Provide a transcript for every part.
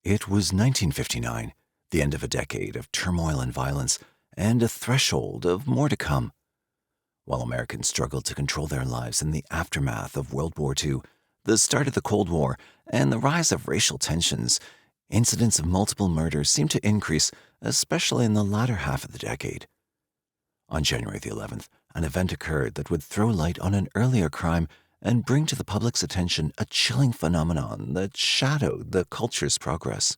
It was 1959, the end of a decade of turmoil and violence, and a threshold of more to come. While Americans struggled to control their lives in the aftermath of World War II, the start of the Cold War, and the rise of racial tensions, incidents of multiple murders seemed to increase, especially in the latter half of the decade. On January the 11th, an event occurred that would throw light on an earlier crime and bring to the public's attention a chilling phenomenon that shadowed the culture's progress.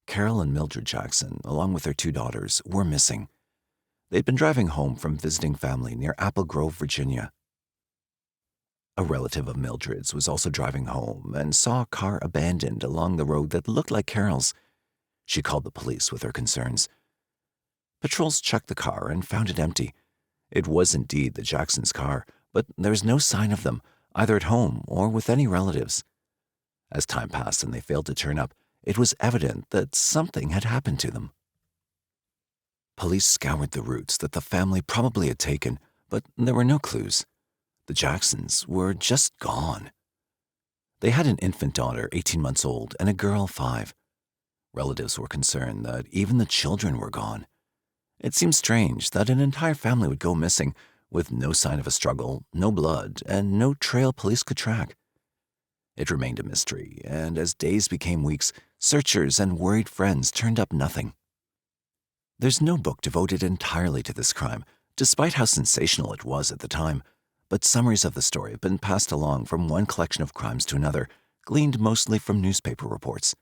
Carol and Mildred Jackson, along with their two daughters, were missing. They'd been driving home from visiting family near Apple Grove, Virginia. A relative of Mildred's was also driving home and saw a car abandoned along the road that looked like Carol's. She called the police with her concerns. Patrols checked the car and found it empty. It was indeed the Jacksons' car, but there was no sign of them, either at home or with any relatives. As time passed and they failed to turn up, it was evident that something had happened to them. Police scoured the routes that the family probably had taken, but there were no clues. The Jacksons were just gone. They had an infant daughter, 18 months old, and a girl, 5. Relatives were concerned that even the children were gone. It seemed strange that an entire family would go missing, with no sign of a struggle, no blood, and no trail police could track. It remained a mystery, and as days became weeks, searchers and worried friends turned up nothing. There's no book devoted entirely to this crime, despite how sensational it was at the time, but summaries of the story have been passed along from one collection of crimes to another, gleaned mostly from newspaper reports.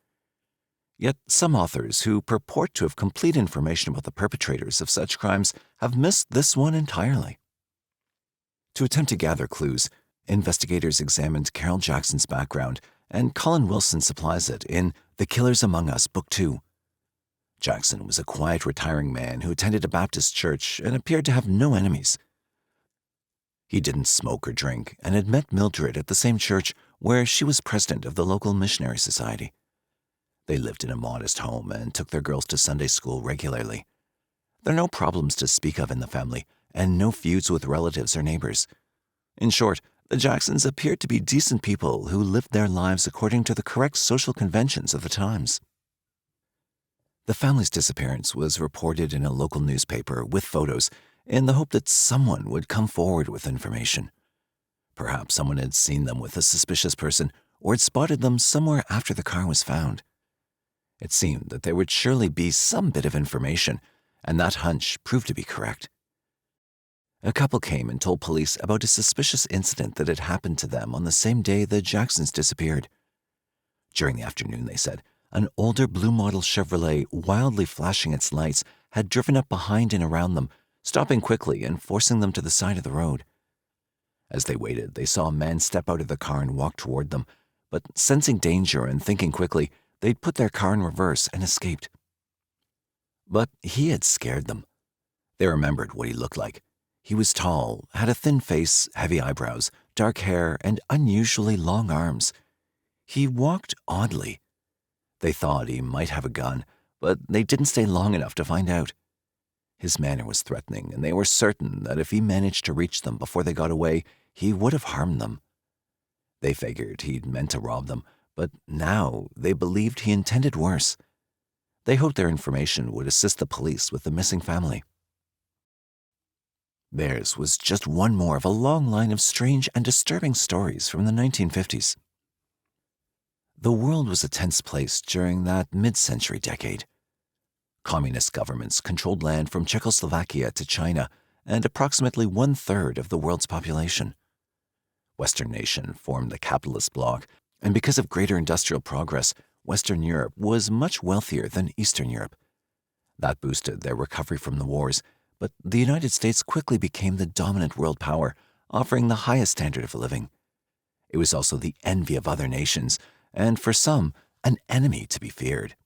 Yet some authors who purport to have complete information about the perpetrators of such crimes have missed this one entirely. To attempt to gather clues, investigators examined Carol Jackson's background, and Colin Wilson supplies it in The Killers Among Us, Book 2. Jackson was a quiet, retiring man who attended a Baptist church and appeared to have no enemies. He didn't smoke or drink and had met Mildred at the same church where she was president of the local missionary society. They lived in a modest home and took their girls to Sunday school regularly. There are no problems to speak of in the family, and no feuds with relatives or neighbors. In short, the Jacksons appeared to be decent people who lived their lives according to the correct social conventions of the times. The family's disappearance was reported in a local newspaper with photos in the hope that someone would come forward with information. Perhaps someone had seen them with a suspicious person or had spotted them somewhere after the car was found. It seemed that there would surely be some bit of information, and that hunch proved to be correct. A couple came and told police about a suspicious incident that had happened to them on the same day the Jacksons disappeared. During the afternoon, they said, an older blue model Chevrolet, wildly flashing its lights, had driven up behind and around them, stopping quickly and forcing them to the side of the road. As they waited, they saw a man step out of the car and walk toward them, but sensing danger and thinking quickly, they'd put their car in reverse and escaped. But he had scared them. They remembered what he looked like. He was tall, had a thin face, heavy eyebrows, dark hair, and unusually long arms. He walked oddly. They thought he might have a gun, but they didn't stay long enough to find out. His manner was threatening, and they were certain that if he managed to reach them before they got away, he would have harmed them. They figured he'd meant to rob them, but now they believed he intended worse. They hoped their information would assist the police with the missing family. Theirs was just one more of a long line of strange and disturbing stories from the 1950s. The world was a tense place during that mid-century decade. Communist governments controlled land from Czechoslovakia to China and approximately 1/3 of the world's population. Western nations formed the capitalist bloc, and because of greater industrial progress, Western Europe was much wealthier than Eastern Europe. That boosted their recovery from the wars, but the United States quickly became the dominant world power, offering the highest standard of living. It was also the envy of other nations, and for some, an enemy to be feared.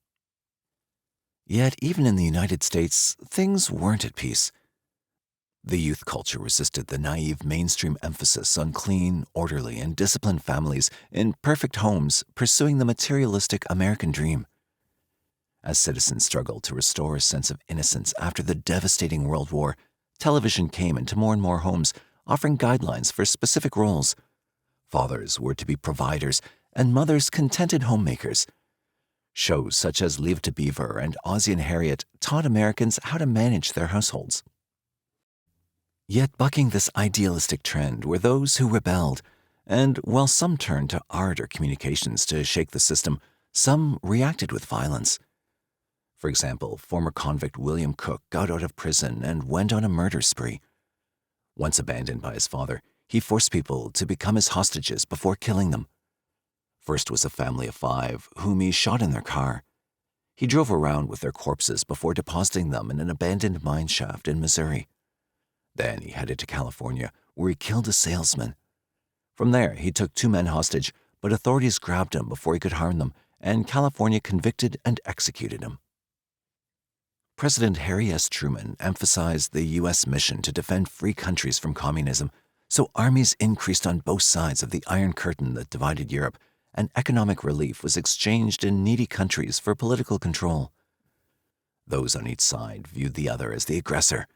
Yet even in the United States, things weren't at peace. The youth culture resisted the naive mainstream emphasis on clean, orderly, and disciplined families in perfect homes pursuing the materialistic American dream. As citizens struggled to restore a sense of innocence after the devastating World War, television came into more and more homes, offering guidelines for specific roles. Fathers were to be providers, and mothers contented homemakers. Shows such as Leave It to Beaver and Ozzie and Harriet taught Americans how to manage their households. Yet bucking this idealistic trend were those who rebelled, and while some turned to art or communications to shake the system, some reacted with violence. For example, former convict William Cook got out of prison and went on a murder spree. Once abandoned by his father, he forced people to become his hostages before killing them. First was a family of 5, whom he shot in their car. He drove around with their corpses before depositing them in an abandoned mine shaft in Missouri. Then he headed to California, where he killed a salesman. From there, he took 2 men hostage, but authorities grabbed him before he could harm them, and California convicted and executed him. President Harry S. Truman emphasized the U.S. mission to defend free countries from communism, so armies increased on both sides of the Iron Curtain that divided Europe, and economic relief was exchanged in needy countries for political control. Those on each side viewed the other as the aggressor.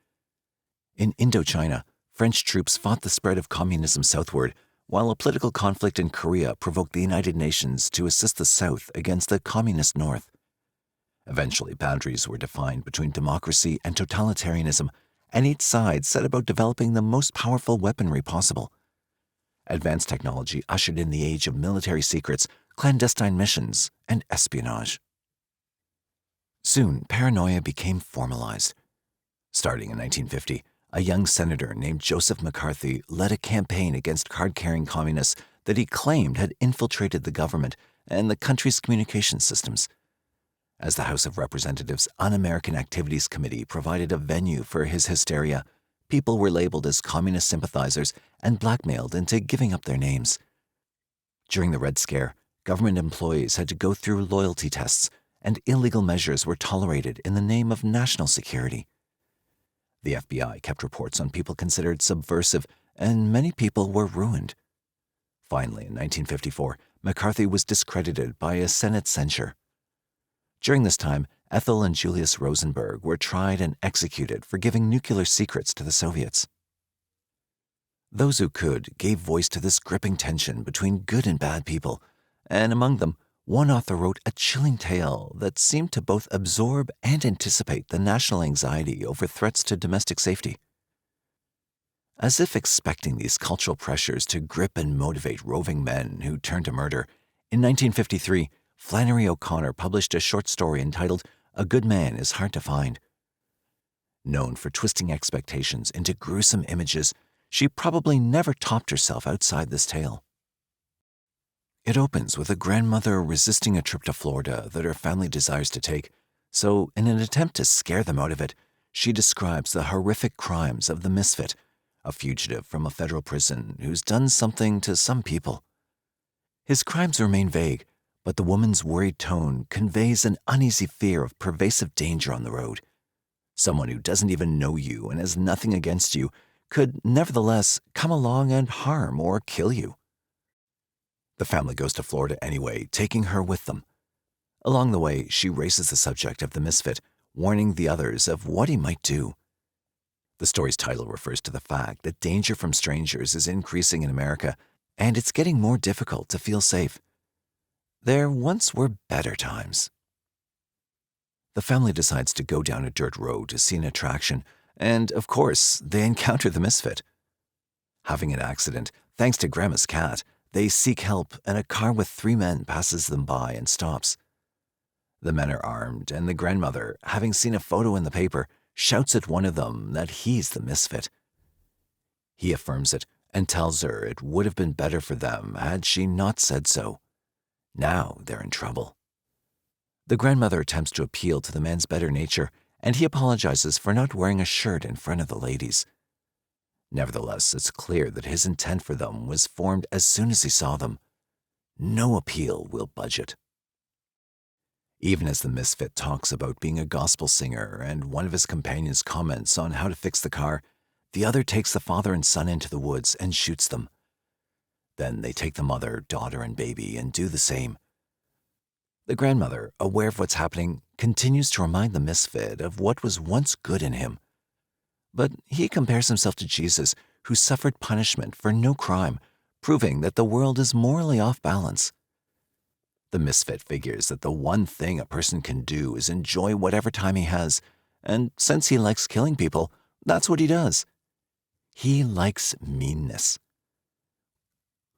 In Indochina, French troops fought the spread of communism southward, while a political conflict in Korea provoked the United Nations to assist the South against the communist North. Eventually, boundaries were defined between democracy and totalitarianism, and each side set about developing the most powerful weaponry possible. Advanced technology ushered in the age of military secrets, clandestine missions, and espionage. Soon, paranoia became formalized. Starting in 1950, a young senator named Joseph McCarthy led a campaign against card-carrying communists that he claimed had infiltrated the government and the country's communication systems. As the House of Representatives' Un-American Activities Committee provided a venue for his hysteria, people were labeled as communist sympathizers and blackmailed into giving up their names. During the Red Scare, government employees had to go through loyalty tests, and illegal measures were tolerated in the name of national security. The FBI kept reports on people considered subversive, and many people were ruined. Finally, in 1954, McCarthy was discredited by a Senate censure. During this time, Ethel and Julius Rosenberg were tried and executed for giving nuclear secrets to the Soviets. Those who could gave voice to this gripping tension between good and bad people, and among them, one author wrote a chilling tale that seemed to both absorb and anticipate the national anxiety over threats to domestic safety. As if expecting these cultural pressures to grip and motivate roving men who turned to murder, in 1953, Flannery O'Connor published a short story entitled A Good Man is Hard to Find. Known for twisting expectations into gruesome images, she probably never topped herself outside this tale. It opens with a grandmother resisting a trip to Florida that her family desires to take, so in an attempt to scare them out of it, she describes the horrific crimes of the misfit, a fugitive from a federal prison who's done something to some people. His crimes remain vague, but the woman's worried tone conveys an uneasy fear of pervasive danger on the road. Someone who doesn't even know you and has nothing against you could nevertheless come along and harm or kill you. The family goes to Florida anyway, taking her with them. Along the way, she raises the subject of the misfit, warning the others of what he might do. The story's title refers to the fact that danger from strangers is increasing in America, and it's getting more difficult to feel safe. There once were better times. The family decides to go down a dirt road to see an attraction, and, of course, they encounter the misfit. Having an accident, thanks to Grandma's cat, they seek help, and a car with 3 men passes them by and stops. The men are armed, and the grandmother, having seen a photo in the paper, shouts at one of them that he's the misfit. He affirms it and tells her it would have been better for them had she not said so. Now they're in trouble. The grandmother attempts to appeal to the man's better nature, and he apologizes for not wearing a shirt in front of the ladies. Nevertheless, it's clear that his intent for them was formed as soon as he saw them. No appeal will budge it. Even as the misfit talks about being a gospel singer and one of his companions comments on how to fix the car, the other takes the father and son into the woods and shoots them. Then they take the mother, daughter, and baby and do the same. The grandmother, aware of what's happening, continues to remind the misfit of what was once good in him. But he compares himself to Jesus, who suffered punishment for no crime, proving that the world is morally off balance. The misfit figures that the one thing a person can do is enjoy whatever time he has, and since he likes killing people, that's what he does. He likes meanness.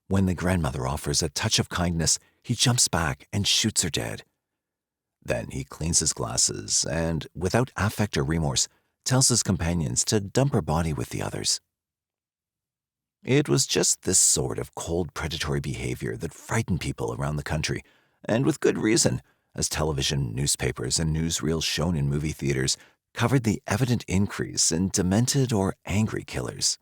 When the grandmother offers a touch of kindness, he jumps back and shoots her dead. Then he cleans his glasses and, without affect or remorse, tells his companions to dump her body with the others. It was just this sort of cold predatory behavior that frightened people around the country, and with good reason, as television, newspapers, and newsreels shown in movie theaters covered the evident increase in demented or angry killers.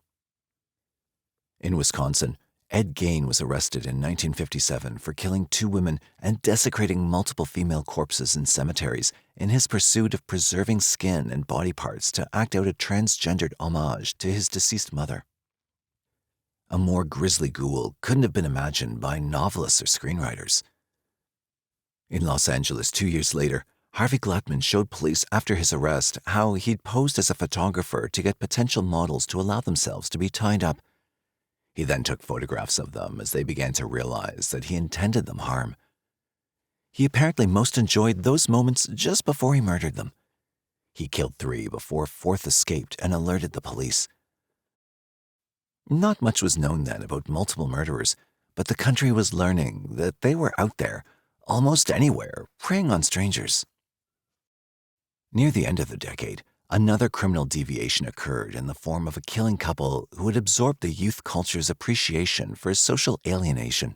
In Wisconsin, Ed Gain was arrested in 1957 for killing 2 women and desecrating multiple female corpses in cemeteries in his pursuit of preserving skin and body parts to act out a transgendered homage to his deceased mother. A more grisly ghoul couldn't have been imagined by novelists or screenwriters. In Los Angeles 2 years later, Harvey Glattman showed police after his arrest how he'd posed as a photographer to get potential models to allow themselves to be tied up. He then took photographs of them as they began to realize that he intended them harm. He apparently most enjoyed those moments just before he murdered them. He killed 3 before a 4th escaped and alerted the police. Not much was known then about multiple murderers, but the country was learning that they were out there, almost anywhere, preying on strangers. Near the end of the decade, another criminal deviation occurred in the form of a killing couple who had absorbed the youth culture's appreciation for social alienation.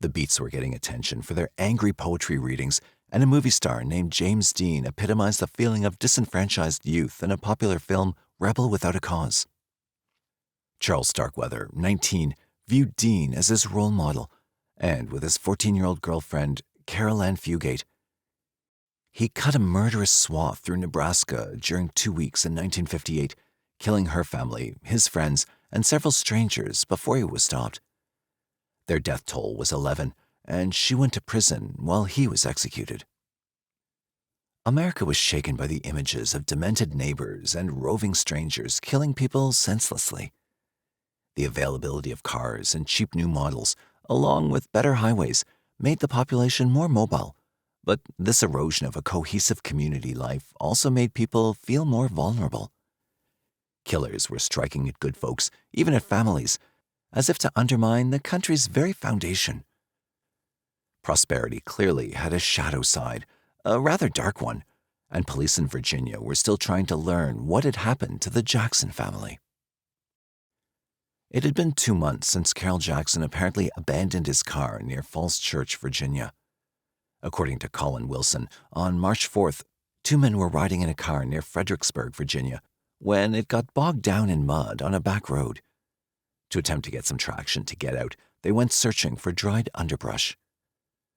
The Beats were getting attention for their angry poetry readings, and a movie star named James Dean epitomized the feeling of disenfranchised youth in a popular film, Rebel Without a Cause. Charles Starkweather, 19, viewed Dean as his role model, and with his 14-year-old girlfriend, Carol Ann Fugate, he cut a murderous swath through Nebraska during 2 weeks in 1958, killing her family, his friends, and several strangers before he was stopped. Their death toll was 11, and she went to prison while he was executed. America was shaken by the images of demented neighbors and roving strangers killing people senselessly. The availability of cars and cheap new models, along with better highways, made the population more mobile. But this erosion of a cohesive community life also made people feel more vulnerable. Killers were striking at good folks, even at families, as if to undermine the country's very foundation. Prosperity clearly had a shadow side, a rather dark one, and police in Virginia were still trying to learn what had happened to the Jackson family. It had been 2 months since Carroll Jackson apparently abandoned his car near Falls Church, Virginia. According to Colin Wilson, on March 4th, 2 men were riding in a car near Fredericksburg, Virginia, when it got bogged down in mud on a back road. To attempt to get some traction to get out, they went searching for dried underbrush.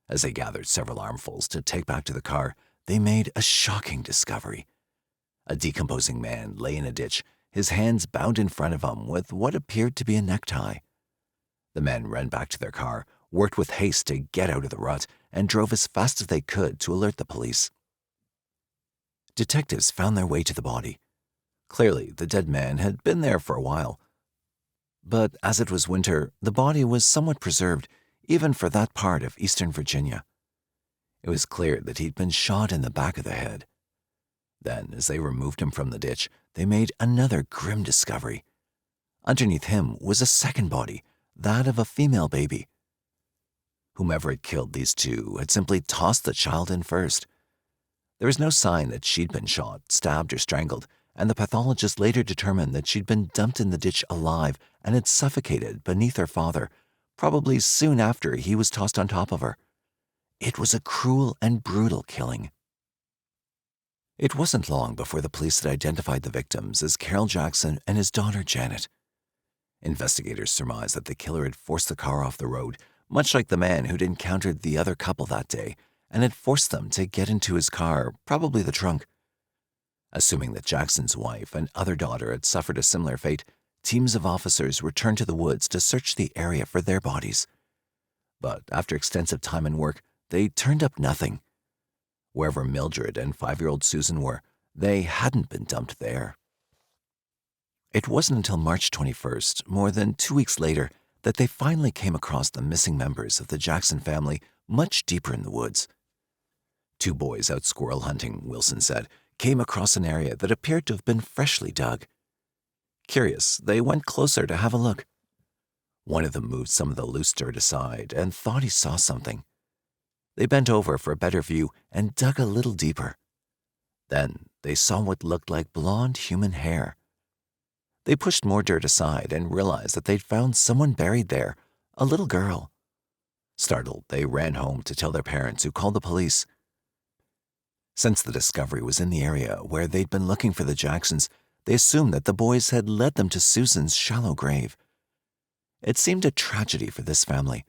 As they gathered several armfuls to take back to the car, they made a shocking discovery. A decomposing man lay in a ditch, his hands bound in front of him with what appeared to be a necktie. The men ran back to their car, worked with haste to get out of the rut, and drove as fast as they could to alert the police. Detectives found their way to the body. Clearly, the dead man had been there for a while. But as it was winter, the body was somewhat preserved, even for that part of eastern Virginia. It was clear that he'd been shot in the back of the head. Then, as they removed him from the ditch, they made another grim discovery. Underneath him was a second body, that of a female baby. Whomever had killed these 2 had simply tossed the child in first. There was no sign that she'd been shot, stabbed, or strangled, and the pathologist later determined that she'd been dumped in the ditch alive and had suffocated beneath her father, probably soon after he was tossed on top of her. It was a cruel and brutal killing. It wasn't long before the police had identified the victims as Carroll Jackson and his daughter Janet. Investigators surmised that the killer had forced the car off the road, much like the man who'd encountered the other couple that day, and had forced them to get into his car, probably the trunk. Assuming that Jackson's wife and other daughter had suffered a similar fate, teams of officers returned to the woods to search the area for their bodies. But after extensive time and work, they turned up nothing. Wherever Mildred and 5-year-old Susan were, they hadn't been dumped there. It wasn't until March 21st, more than 2 weeks later, that they finally came across the missing members of the Jackson family much deeper in the woods. Two boys out squirrel hunting, Wilson said, came across an area that appeared to have been freshly dug. Curious, they went closer to have a look. One of them moved some of the loose dirt aside and thought he saw something. They bent over for a better view and dug a little deeper. Then they saw what looked like blonde human hair. They pushed more dirt aside and realized that they'd found someone buried there, a little girl. Startled, they ran home to tell their parents, who called the police. Since the discovery was in the area where they'd been looking for the Jacksons, they assumed that the boys had led them to Susan's shallow grave. It seemed a tragedy for this family,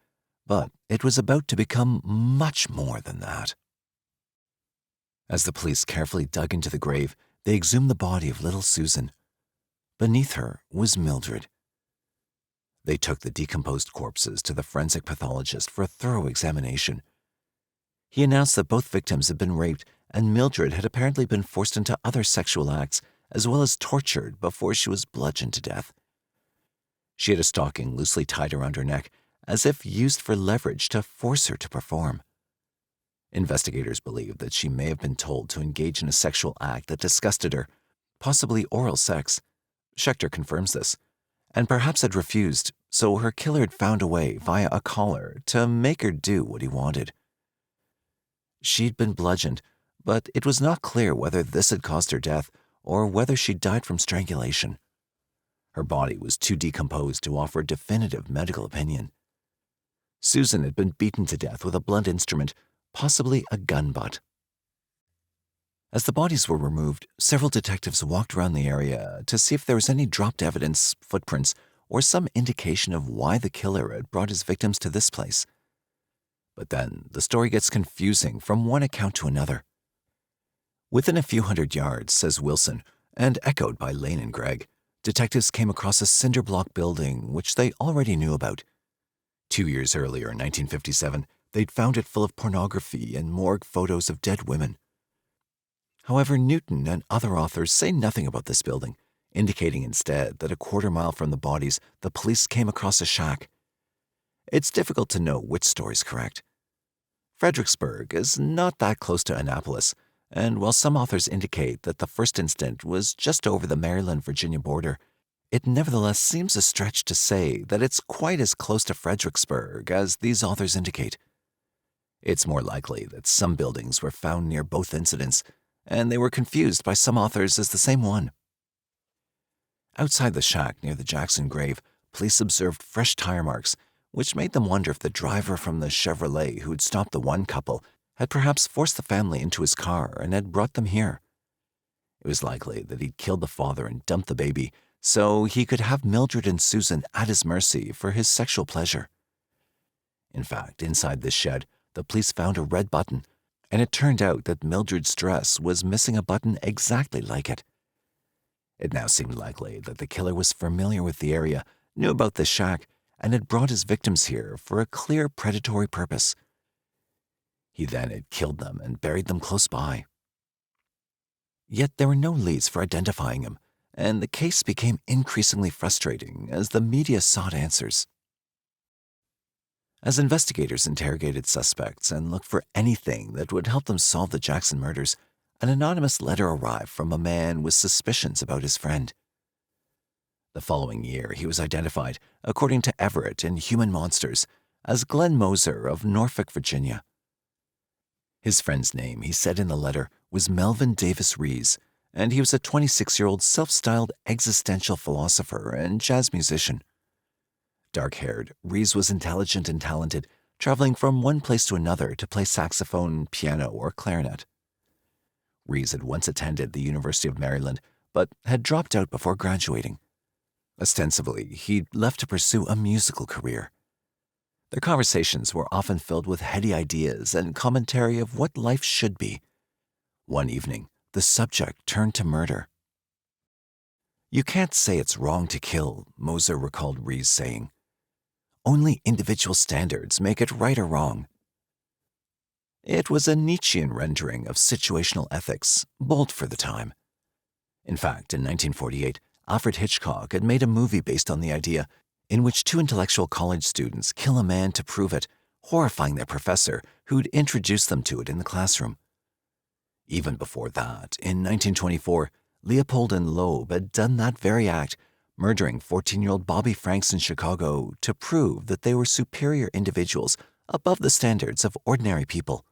but it was about to become much more than that. As the police carefully dug into the grave, they exhumed the body of little Susan. Beneath her was Mildred. They took the decomposed corpses to the forensic pathologist for a thorough examination. He announced that both victims had been raped and Mildred had apparently been forced into other sexual acts as well as tortured before she was bludgeoned to death. She had a stocking loosely tied around her neck, as if used for leverage to force her to perform. Investigators believe that she may have been told to engage in a sexual act that disgusted her, possibly oral sex. Schechter confirms this, and perhaps had refused, so her killer had found a way via a collar to make her do what he wanted. She'd been bludgeoned, but it was not clear whether this had caused her death or whether she died from strangulation. Her body was too decomposed to offer a definitive medical opinion. Susan had been beaten to death with a blunt instrument, possibly a gun butt. As the bodies were removed, several detectives walked around the area to see if there was any dropped evidence, footprints, or some indication of why the killer had brought his victims to this place. But then the story gets confusing from one account to another. Within a few hundred yards, says Wilson, and echoed by Lane and Gregg, detectives came across a cinder block building which they already knew about. 2 years earlier, in 1957, they'd found it full of pornography and morgue photos of dead women. However, Newton and other authors say nothing about this building, indicating instead that a quarter-mile from the bodies, the police came across a shack. It's difficult to know which story's correct. Fredericksburg is not that close to Annapolis, and while some authors indicate that the first incident was just over the Maryland-Virginia border, it nevertheless seems a stretch to say that it's quite as close to Fredericksburg as these authors indicate. It's more likely that some buildings were found near both incidents, and they were confused by some authors as the same one. Outside the shack near the Jackson grave, police observed fresh tire marks, which made them wonder if the driver from the Chevrolet who'd stopped the one couple had perhaps forced the family into his car and had brought them here. It was likely that he'd killed the father and dumped the baby so he could have Mildred and Susan at his mercy for his sexual pleasure. In fact, inside this shed, the police found a red button, and it turned out that Mildred's dress was missing a button exactly like it. It now seemed likely that the killer was familiar with the area, knew about the shack, and had brought his victims here for a clear predatory purpose. He then had killed them and buried them close by. Yet there were no leads for identifying him, and the case became increasingly frustrating as the media sought answers. As investigators interrogated suspects and looked for anything that would help them solve the Jackson murders, an anonymous letter arrived from a man with suspicions about his friend. The following year, he was identified, according to Everett in Human Monsters, as Glenn Moser of Norfolk, Virginia. His friend's name, he said in the letter, was Melvin Rees, and he was a 26-year-old self-styled existential philosopher and jazz musician. Dark-haired, Rees was intelligent and talented, traveling from one place to another to play saxophone, piano, or clarinet. Rees had once attended the University of Maryland, but had dropped out before graduating. Ostensibly, he'd left to pursue a musical career. Their conversations were often filled with heady ideas and commentary of what life should be. One evening, the subject turned to murder. "You can't say it's wrong to kill," Moser recalled Rees saying. "Only individual standards make it right or wrong." It was a Nietzschean rendering of situational ethics, bold for the time. In fact, in 1948, Alfred Hitchcock had made a movie based on the idea, in which two intellectual college students kill a man to prove it, horrifying their professor who'd introduced them to it in the classroom. Even before that, in 1924, Leopold and Loeb had done that very act, murdering 14-year-old Bobby Franks in Chicago to prove that they were superior individuals above the standards of ordinary people.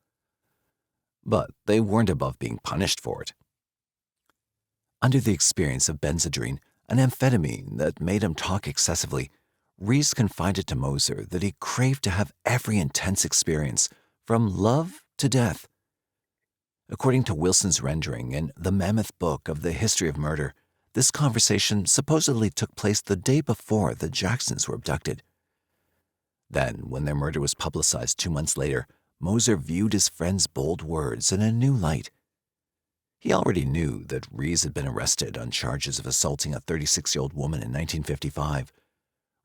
But they weren't above being punished for it. Under the experience of benzodrine, an amphetamine that made him talk excessively, Rees confided to Moser that he craved to have every intense experience, from love to death. According to Wilson's rendering in The Mammoth Book of the History of Murder, this conversation supposedly took place the day before the Jacksons were abducted. Then, when their murder was publicized 2 months later, Moser viewed his friend's bold words in a new light. He already knew that Rees had been arrested on charges of assaulting a 36-year-old woman in 1955.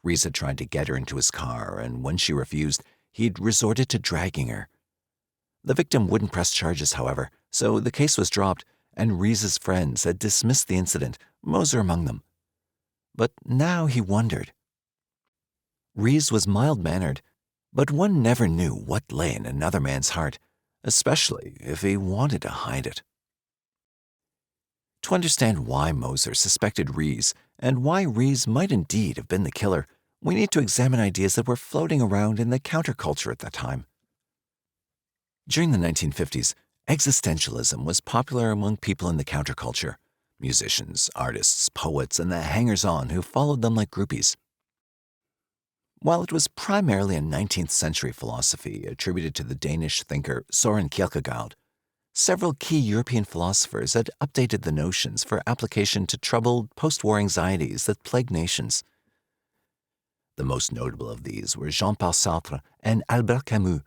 Rees had tried to get her into his car, and when she refused, he'd resorted to dragging her. The victim wouldn't press charges, however, so the case was dropped, and Rees's friends had dismissed the incident, Moser among them. But now he wondered. Rees was mild-mannered, but one never knew what lay in another man's heart, especially if he wanted to hide it. To understand why Moser suspected Rees, and why Rees might indeed have been the killer, we need to examine ideas that were floating around in the counterculture at that time. During the 1950s, existentialism was popular among people in the counterculture, musicians, artists, poets, and the hangers-on who followed them like groupies. While it was primarily a 19th century philosophy attributed to the Danish thinker Søren Kierkegaard, several key European philosophers had updated the notions for application to troubled post-war anxieties that plagued nations. The most notable of these were Jean-Paul Sartre and Albert Camus,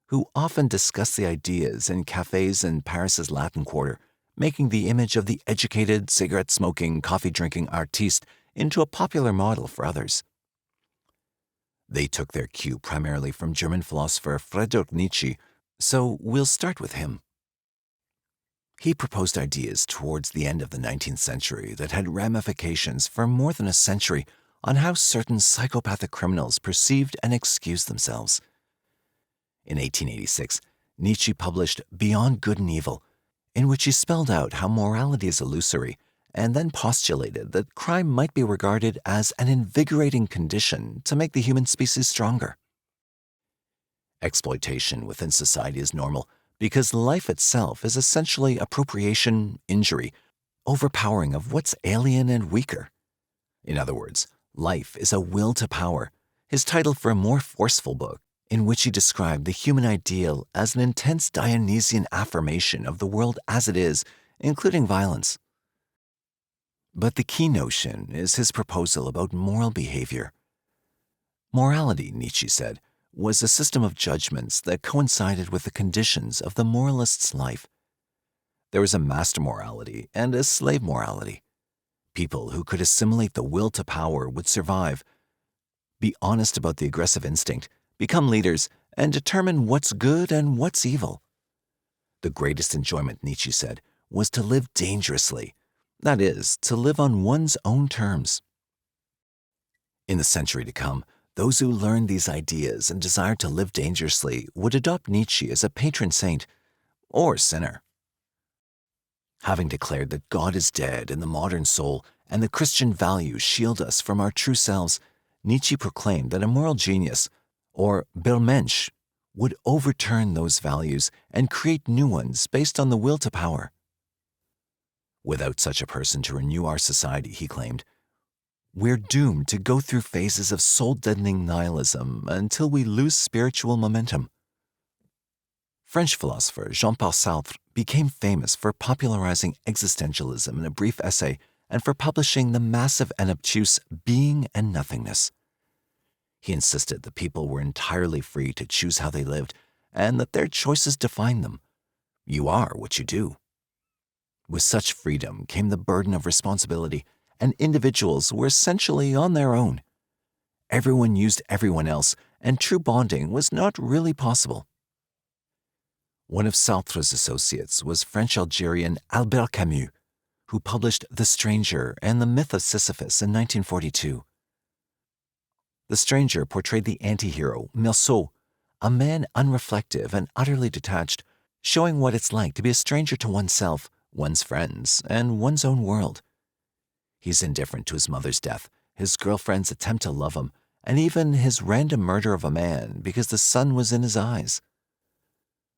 who often discussed the ideas in cafes in Paris's Latin Quarter, making the image of the educated, cigarette-smoking, coffee-drinking artiste into a popular model for others. They took their cue primarily from German philosopher Friedrich Nietzsche, so we'll start with him. He proposed ideas towards the end of the 19th century that had ramifications for more than a century on how certain psychopathic criminals perceived and excused themselves. In 1886, Nietzsche published Beyond Good and Evil, in which he spelled out how morality is illusory and then postulated that crime might be regarded as an invigorating condition to make the human species stronger. Exploitation within society is normal because life itself is essentially appropriation, injury, overpowering of what's alien and weaker. In other words, life is a will to power, his title for a more forceful book, in which he described the human ideal as an intense Dionysian affirmation of the world as it is, including violence. But the key notion is his proposal about moral behavior. Morality, Nietzsche said, was a system of judgments that coincided with the conditions of the moralist's life. There was a master morality and a slave morality. People who could assimilate the will to power would survive, be honest about the aggressive instinct, become leaders, and determine what's good and what's evil. The greatest enjoyment, Nietzsche said, was to live dangerously, that is, to live on one's own terms. In the century to come, those who learned these ideas and desired to live dangerously would adopt Nietzsche as a patron saint, or sinner. Having declared that God is dead in the modern soul and the Christian values shield us from our true selves, Nietzsche proclaimed that a moral genius, or Bermensch, would overturn those values and create new ones based on the will to power. Without such a person to renew our society, he claimed, we're doomed to go through phases of soul-deadening nihilism until we lose spiritual momentum. French philosopher Jean-Paul Sartre became famous for popularizing existentialism in a brief essay and for publishing the massive and obtuse Being and Nothingness. He insisted that people were entirely free to choose how they lived and that their choices defined them. You are what you do. With such freedom came the burden of responsibility, and individuals were essentially on their own. Everyone used everyone else, and true bonding was not really possible. One of Sartre's associates was French-Algerian Albert Camus, who published The Stranger and the Myth of Sisyphus in 1942. The Stranger portrayed the anti-hero, Meursault, a man unreflective and utterly detached, showing what it's like to be a stranger to oneself, one's friends, and one's own world. He's indifferent to his mother's death, his girlfriend's attempt to love him, and even his random murder of a man because the sun was in his eyes.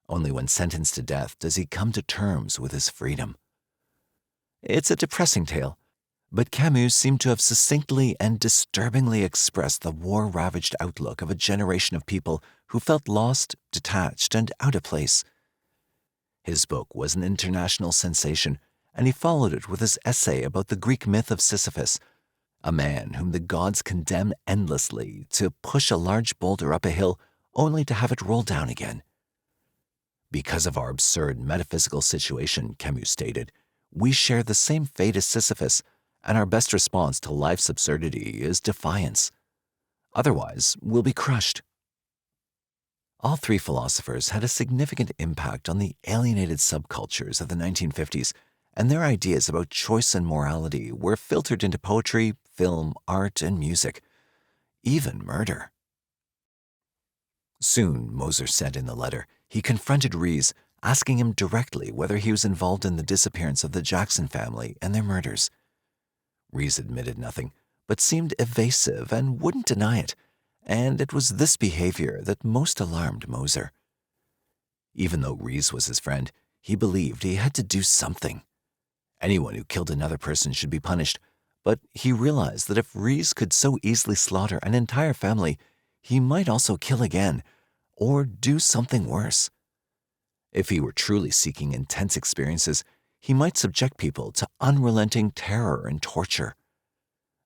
Only when sentenced to death does he come to terms with his freedom. It's a depressing tale, but Camus seemed to have succinctly and disturbingly expressed the war-ravaged outlook of a generation of people who felt lost, detached, and out of place. His book was an international sensation, and he followed it with his essay about the Greek myth of Sisyphus, a man whom the gods condemn endlessly to push a large boulder up a hill only to have it roll down again. Because of our absurd metaphysical situation, Camus stated, we share the same fate as Sisyphus, and our best response to life's absurdity is defiance. Otherwise, we'll be crushed. All three philosophers had a significant impact on the alienated subcultures of the 1950s, and their ideas about choice and morality were filtered into poetry, film, art, and music, even murder. Soon, Moser said in the letter, he confronted Rees, asking him directly whether he was involved in the disappearance of the Jackson family and their murders. Rees admitted nothing, but seemed evasive and wouldn't deny it, and it was this behavior that most alarmed Moser. Even though Rees was his friend, he believed he had to do something. Anyone who killed another person should be punished, but he realized that if Rees could so easily slaughter an entire family, he might also kill again, or do something worse. If he were truly seeking intense experiences, he might subject people to unrelenting terror and torture.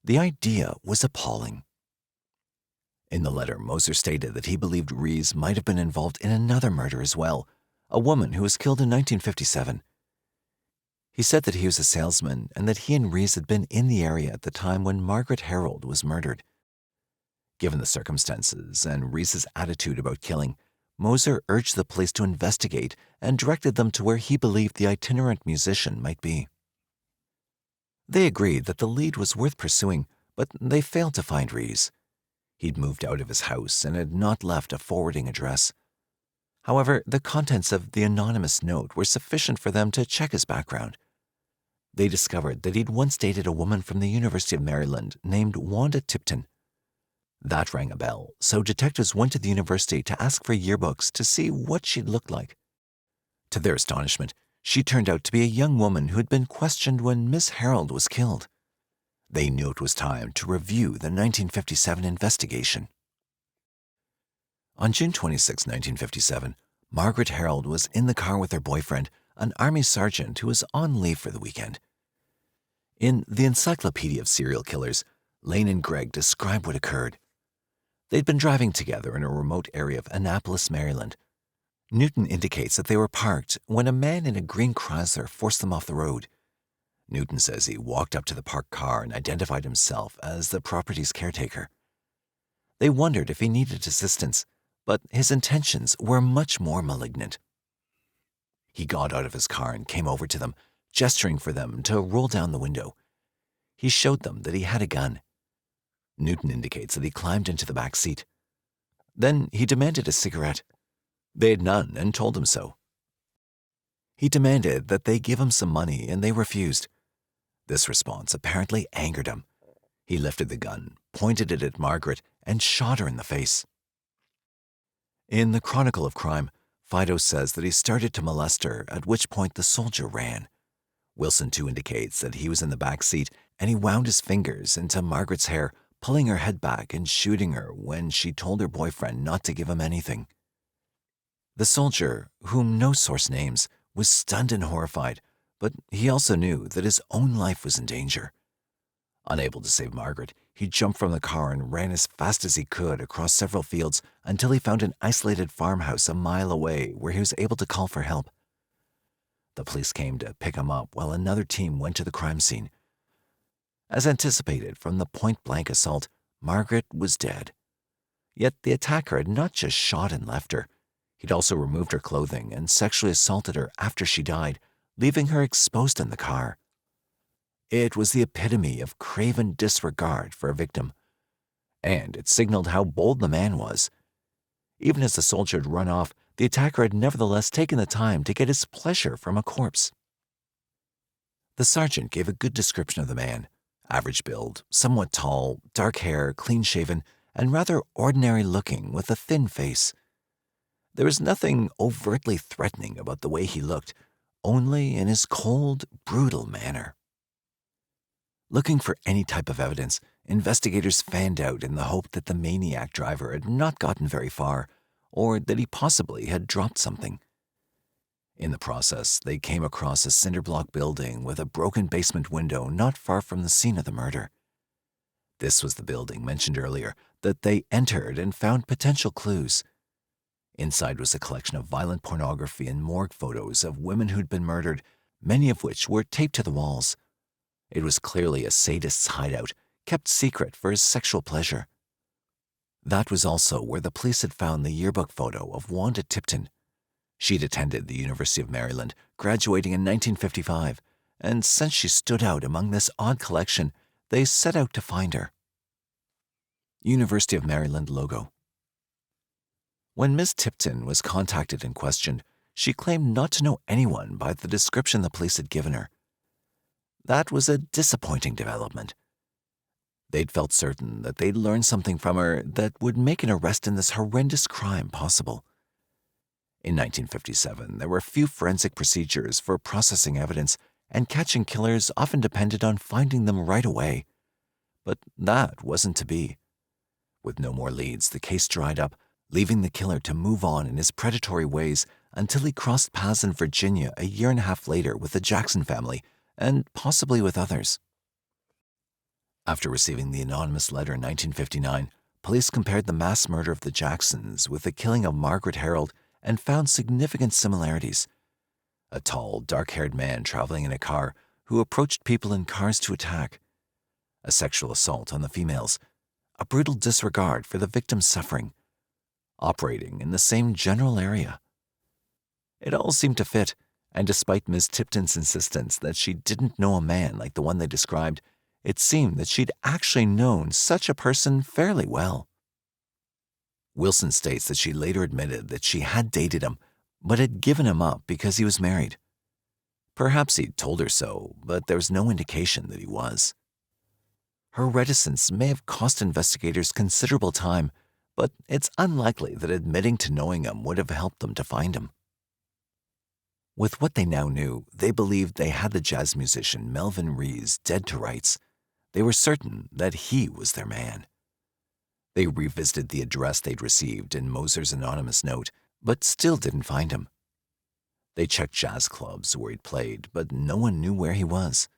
The idea was appalling. In the letter, Moser stated that he believed Rees might have been involved in another murder as well, a woman who was killed in 1957. He said that he was a salesman and that he and Rees had been in the area at the time when Margaret Harold was murdered. Given the circumstances and Rees's attitude about killing, Moser urged the police to investigate and directed them to where he believed the itinerant musician might be. They agreed that the lead was worth pursuing, but they failed to find Rees. He'd moved out of his house and had not left a forwarding address. However, the contents of the anonymous note were sufficient for them to check his background. They discovered that he'd once dated a woman from the University of Maryland named Wanda Tipton. That rang a bell, so detectives went to the university to ask for yearbooks to see what she'd looked like. To their astonishment, she turned out to be a young woman who had been questioned when Miss Harold was killed. They knew it was time to review the 1957 investigation. On June 26, 1957, Margaret Harold was in the car with her boyfriend, an Army sergeant who was on leave for the weekend. In the Encyclopedia of Serial Killers, Lane and Greg describe what occurred. They'd been driving together in a remote area of Annapolis, Maryland. Newton indicates that they were parked when a man in a green Chrysler forced them off the road. Newton says he walked up to the parked car and identified himself as the property's caretaker. They wondered if he needed assistance, but his intentions were much more malignant. He got out of his car and came over to them, gesturing for them to roll down the window. He showed them that he had a gun. Newton indicates that he climbed into the back seat. Then he demanded a cigarette. They had none and told him so. He demanded that they give him some money, and they refused. This response apparently angered him. He lifted the gun, pointed it at Margaret, and shot her in the face. In the Chronicle of Crime, Fido says that he started to molest her, at which point the soldier ran. Wilson too indicates that he was in the back seat and he wound his fingers into Margaret's hair, pulling her head back and shooting her when she told her boyfriend not to give him anything. The soldier, whom no source names, was stunned and horrified, but he also knew that his own life was in danger. Unable to save Margaret, he jumped from the car and ran as fast as he could across several fields until he found an isolated farmhouse a mile away where he was able to call for help. The police came to pick him up while another team went to the crime scene. As anticipated from the point-blank assault, Margaret was dead. Yet the attacker had not just shot and left her. He'd also removed her clothing and sexually assaulted her after she died, leaving her exposed in the car. It was the epitome of craven disregard for a victim, and it signaled how bold the man was. Even as the soldier had run off, the attacker had nevertheless taken the time to get his pleasure from a corpse. The sergeant gave a good description of the man. Average build, somewhat tall, dark hair, clean-shaven, and rather ordinary-looking with a thin face. There was nothing overtly threatening about the way he looked, only in his cold, brutal manner. Looking for any type of evidence, investigators fanned out in the hope that the maniac driver had not gotten very far, or that he possibly had dropped something. In the process, they came across a cinder-block building with a broken basement window not far from the scene of the murder. This was the building mentioned earlier that they entered and found potential clues. Inside was a collection of violent pornography and morgue photos of women who'd been murdered, many of which were taped to the walls. It was clearly a sadist's hideout, kept secret for his sexual pleasure. That was also where the police had found the yearbook photo of Wanda Tipton. She'd attended the University of Maryland, graduating in 1955, and since she stood out among this odd collection, they set out to find her. University of Maryland logo. When Ms. Tipton was contacted and questioned, she claimed not to know anyone by the description the police had given her. That was a disappointing development. They'd felt certain that they'd learned something from her that would make an arrest in this horrendous crime possible. In 1957, there were few forensic procedures for processing evidence, and catching killers often depended on finding them right away. But that wasn't to be. With no more leads, the case dried up, leaving the killer to move on in his predatory ways until he crossed paths in Virginia a year and a half later with the Jackson family, and possibly with others. After receiving the anonymous letter in 1959, police compared the mass murder of the Jacksons with the killing of Margaret Harold and found significant similarities. A tall, dark-haired man traveling in a car who approached people in cars to attack. A sexual assault on the females. A brutal disregard for the victim's suffering. Operating in the same general area. It all seemed to fit, and despite Ms. Tipton's insistence that she didn't know a man like the one they described, it seemed that she'd actually known such a person fairly well. Wilson states that she later admitted that she had dated him, but had given him up because he was married. Perhaps he'd told her so, but there was no indication that he was. Her reticence may have cost investigators considerable time, but it's unlikely that admitting to knowing him would have helped them to find him. With what they now knew, they believed they had the jazz musician Melvin Rees dead to rights. They were certain that he was their man. They revisited the address they'd received in Moser's anonymous note, but still didn't find him. They checked jazz clubs where he'd played, but no one knew where he was.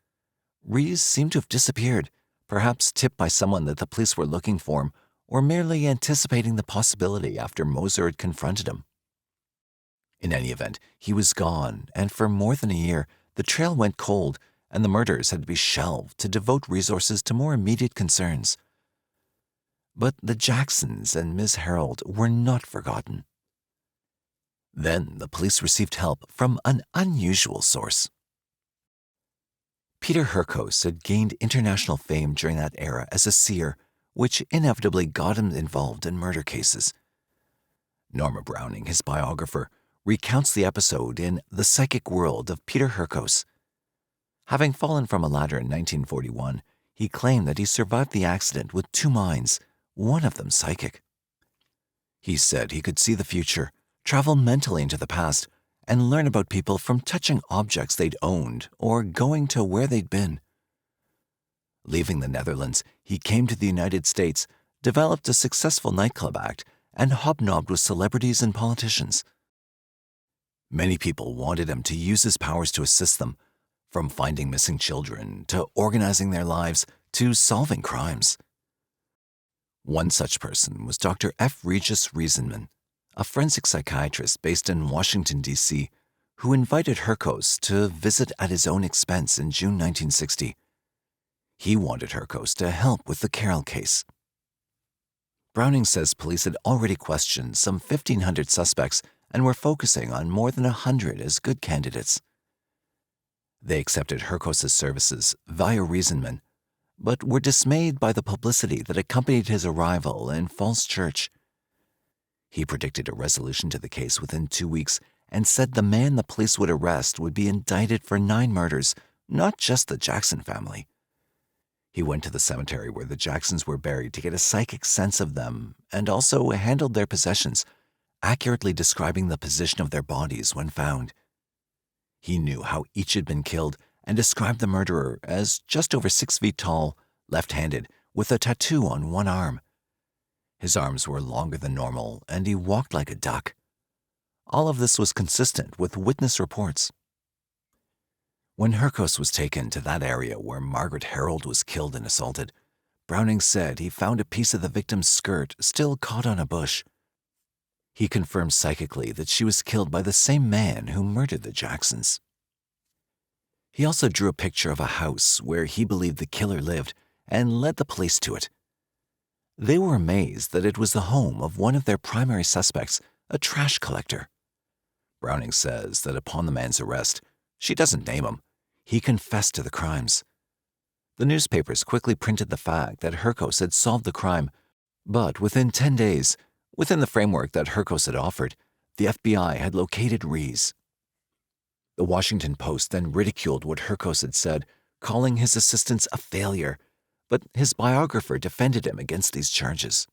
Rees seemed to have disappeared, perhaps tipped by someone that the police were looking for him, or merely anticipating the possibility after Moser had confronted him. In any event, he was gone, and for more than a year, the trail went cold, and the murders had to be shelved to devote resources to more immediate concerns. But the Jacksons and Miss Harold were not forgotten. Then the police received help from an unusual source. Peter Hurkos had gained international fame during that era as a seer, which inevitably got him involved in murder cases. Norma Browning, his biographer, recounts the episode in The Psychic World of Peter Hurkos. Having fallen from a ladder in 1941, he claimed that he survived the accident with two minds, one of them psychic. He said he could see the future, travel mentally into the past, and learn about people from touching objects they'd owned or going to where they'd been. Leaving the Netherlands, he came to the United States, developed a successful nightclub act, and hobnobbed with celebrities and politicians. Many people wanted him to use his powers to assist them, from finding missing children to organizing their lives to solving crimes. One such person was Dr. F. Regis Riesenman, a forensic psychiatrist based in Washington, D.C., who invited Hurkos to visit at his own expense in June 1960. He wanted Hurkos to help with the Carroll case. Browning says police had already questioned some 1,500 suspects and were focusing on more than 100 as good candidates. They accepted Hurkos' services via Riesenman, but were dismayed by the publicity that accompanied his arrival in Falls Church. He predicted a resolution to the case within 2 weeks and said the man the police would arrest would be indicted for 9 murders, not just the Jackson family. He went to the cemetery where the Jacksons were buried to get a psychic sense of them and also handled their possessions, accurately describing the position of their bodies when found. He knew how each had been killed and described the murderer as just over 6 feet tall, left-handed, with a tattoo on one arm. His arms were longer than normal, and he walked like a duck. All of this was consistent with witness reports. When Hercos was taken to that area where Margaret Harold was killed and assaulted, Browning said he found a piece of the victim's skirt still caught on a bush. He confirmed psychically that she was killed by the same man who murdered the Jacksons. He also drew a picture of a house where he believed the killer lived and led the police to it. They were amazed that it was the home of one of their primary suspects, a trash collector. Browning says that upon the man's arrest, she doesn't name him, he confessed to the crimes. The newspapers quickly printed the fact that Hercos had solved the crime, but within 10 days, within the framework that Hercos had offered, the FBI had located Rees. The Washington Post then ridiculed what Hercos had said, calling his assistance a failure, but his biographer defended him against these charges.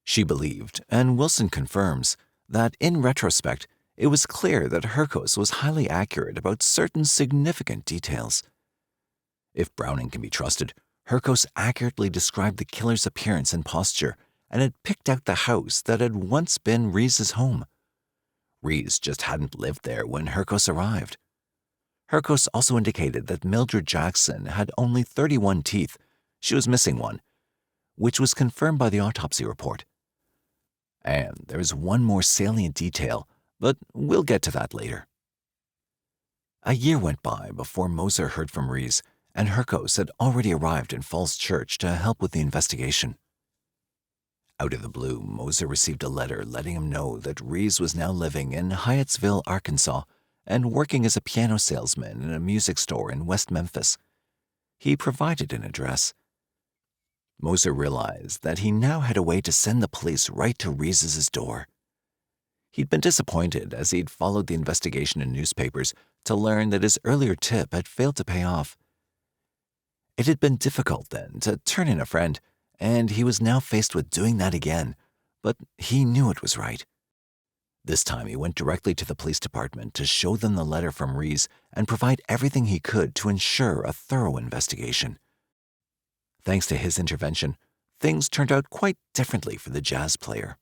She believed, and Wilson confirms, that in retrospect, it was clear that Hercos was highly accurate about certain significant details. If Browning can be trusted, Hercos accurately described the killer's appearance and posture and had picked out the house that had once been Rees's home. Rees just hadn't lived there when Hercos arrived. Hercos also indicated that Mildred Jackson had only 31 teeth. She was missing one, which was confirmed by the autopsy report. And there is one more salient detail, but we'll get to that later. A year went by before Moser heard from Rees, and Hercos had already arrived in Falls Church to help with the investigation. Out of the blue, Moser received a letter letting him know that Rees was now living in Hyattsville, Arkansas, and working as a piano salesman in a music store in West Memphis. He provided an address. Moser realized that he now had a way to send the police right to Rees's door. He'd been disappointed as he'd followed the investigation in newspapers to learn that his earlier tip had failed to pay off. It had been difficult then to turn in a friend, and he was now faced with doing that again, but he knew it was right. This time he went directly to the police department to show them the letter from Rees and provide everything he could to ensure a thorough investigation. Thanks to his intervention, things turned out quite differently for the jazz player.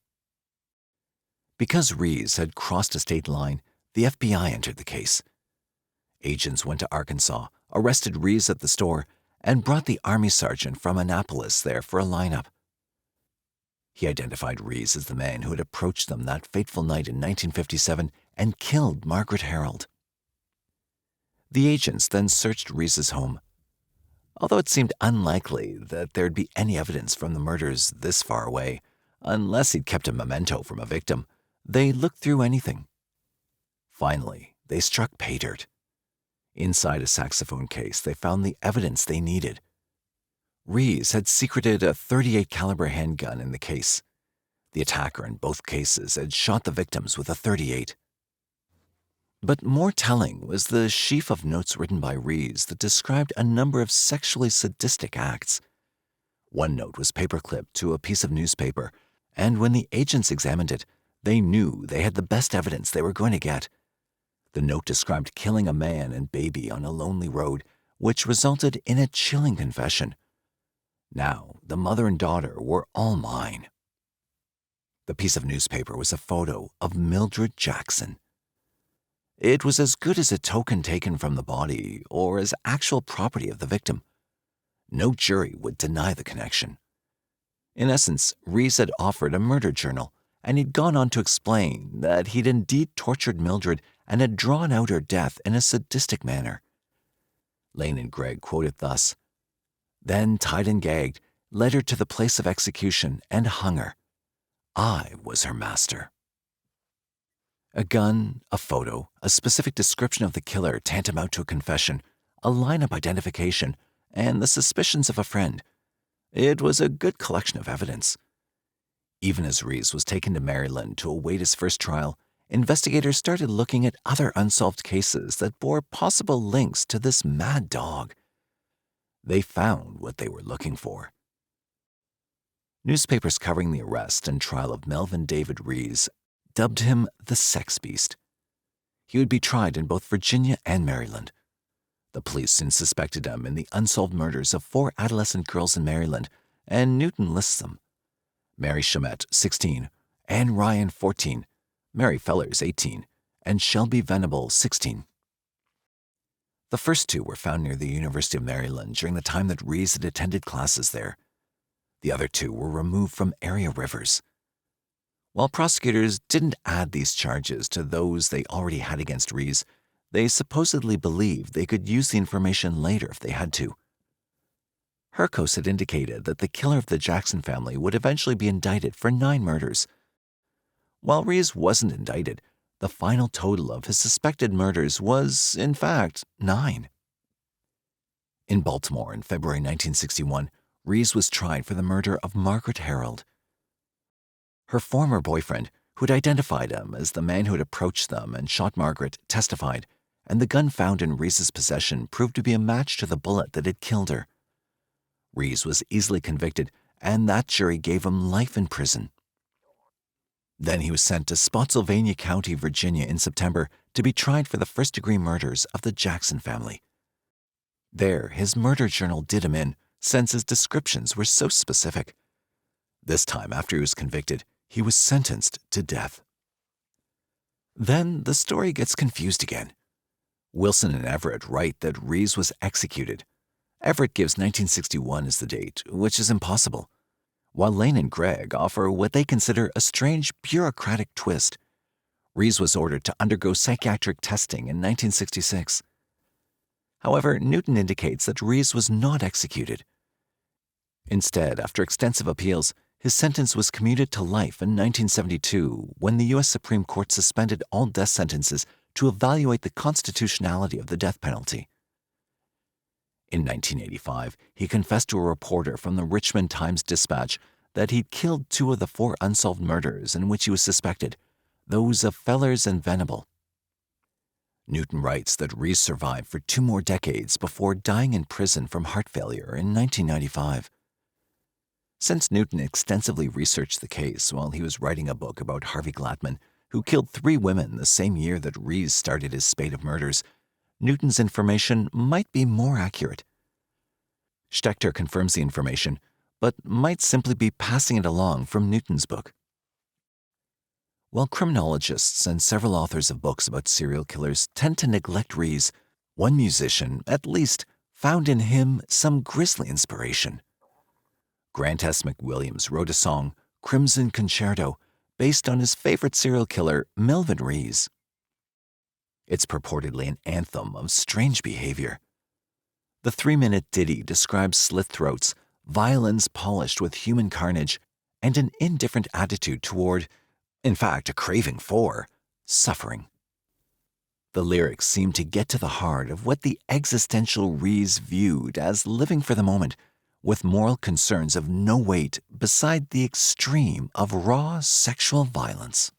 Because Rees had crossed a state line, the FBI entered the case. Agents went to Arkansas, arrested Rees at the store, and brought the Army sergeant from Annapolis there for a lineup. He identified Rees as the man who had approached them that fateful night in 1957 and killed Margaret Harold. The agents then searched Rees's home. Although it seemed unlikely that there'd be any evidence from the murders this far away, unless he'd kept a memento from a victim, they looked through anything. Finally, they struck pay dirt. Inside a saxophone case, they found the evidence they needed. Rees had secreted a .38 caliber handgun in the case. The attacker in both cases had shot the victims with a .38. But more telling was the sheaf of notes written by Rees that described a number of sexually sadistic acts. One note was paperclipped to a piece of newspaper, and when the agents examined it, they knew they had the best evidence they were going to get. The note described killing a man and baby on a lonely road, which resulted in a chilling confession. Now, the mother and daughter were all mine. The piece of newspaper was a photo of Mildred Jackson. It was as good as a token taken from the body or as actual property of the victim. No jury would deny the connection. In essence, Rees had offered a murder journal, and he'd gone on to explain that he'd indeed tortured Mildred and had drawn out her death in a sadistic manner. Lane and Gregg quote it thus: "Then, tied and gagged, led her to the place of execution and hung her. I was her master." A gun, a photo, a specific description of the killer tantamount to a confession, a lineup identification, and the suspicions of a friend. It was a good collection of evidence. Even as Rees was taken to Maryland to await his first trial, investigators started looking at other unsolved cases that bore possible links to this mad dog. They found what they were looking for. Newspapers covering the arrest and trial of Melvin David Rees dubbed him the Sex Beast. He would be tried in both Virginia and Maryland. The police soon suspected him in the unsolved murders of 4 adolescent girls in Maryland, and Newton lists them: Mary Chamette, 16, Anne Ryan, 14, Mary Fellers, 18, and Shelby Venable, 16. The first 2 were found near the University of Maryland during the time that Rees had attended classes there. The other 2 were removed from area rivers. While prosecutors didn't add these charges to those they already had against Rees, they supposedly believed they could use the information later if they had to. Hercos had indicated that the killer of the Jackson family would eventually be indicted for 9 murders. While Rees wasn't indicted, the final total of his suspected murders was, in fact, 9. In Baltimore in February 1961, Rees was tried for the murder of Margaret Harold. Her former boyfriend, who had identified him as the man who had approached them and shot Margaret, testified, and the gun found in Rees's possession proved to be a match to the bullet that had killed her. Rees was easily convicted, and that jury gave him life in prison. Then he was sent to Spotsylvania County, Virginia in September to be tried for the first-degree murders of the Jackson family. There, his murder journal did him in, since his descriptions were so specific. This time, after he was convicted, he was sentenced to death. Then the story gets confused again. Wilson and Everett write that Rees was executed. Everett gives 1961 as the date, which is impossible, while Lane and Gregg offer what they consider a strange bureaucratic twist. Rees was ordered to undergo psychiatric testing in 1966. However, Newton indicates that Rees was not executed. Instead, after extensive appeals, his sentence was commuted to life in 1972 when the U.S. Supreme Court suspended all death sentences to evaluate the constitutionality of the death penalty. In 1985, he confessed to a reporter from the Richmond Times-Dispatch that he'd killed 2 of the 4 unsolved murders in which he was suspected, those of Fellers and Venable. Newton writes that Rees survived for 2 more decades before dying in prison from heart failure in 1995. Since Newton extensively researched the case while he was writing a book about Harvey Glattman, who killed 3 women the same year that Rees started his spate of murders, Newton's information might be more accurate. Schechter confirms the information, but might simply be passing it along from Newton's book. While criminologists and several authors of books about serial killers tend to neglect Rees, one musician, at least, found in him some grisly inspiration. Grant S. McWilliams wrote a song, Crimson Concerto, based on his favorite serial killer, Melvin Rees. It's purportedly an anthem of strange behavior. The 3-minute ditty describes slit throats, violins polished with human carnage, and an indifferent attitude toward, in fact, a craving for, suffering. The lyrics seem to get to the heart of what the existential Rees viewed as living for the moment, with moral concerns of no weight beside the extreme of raw sexual violence.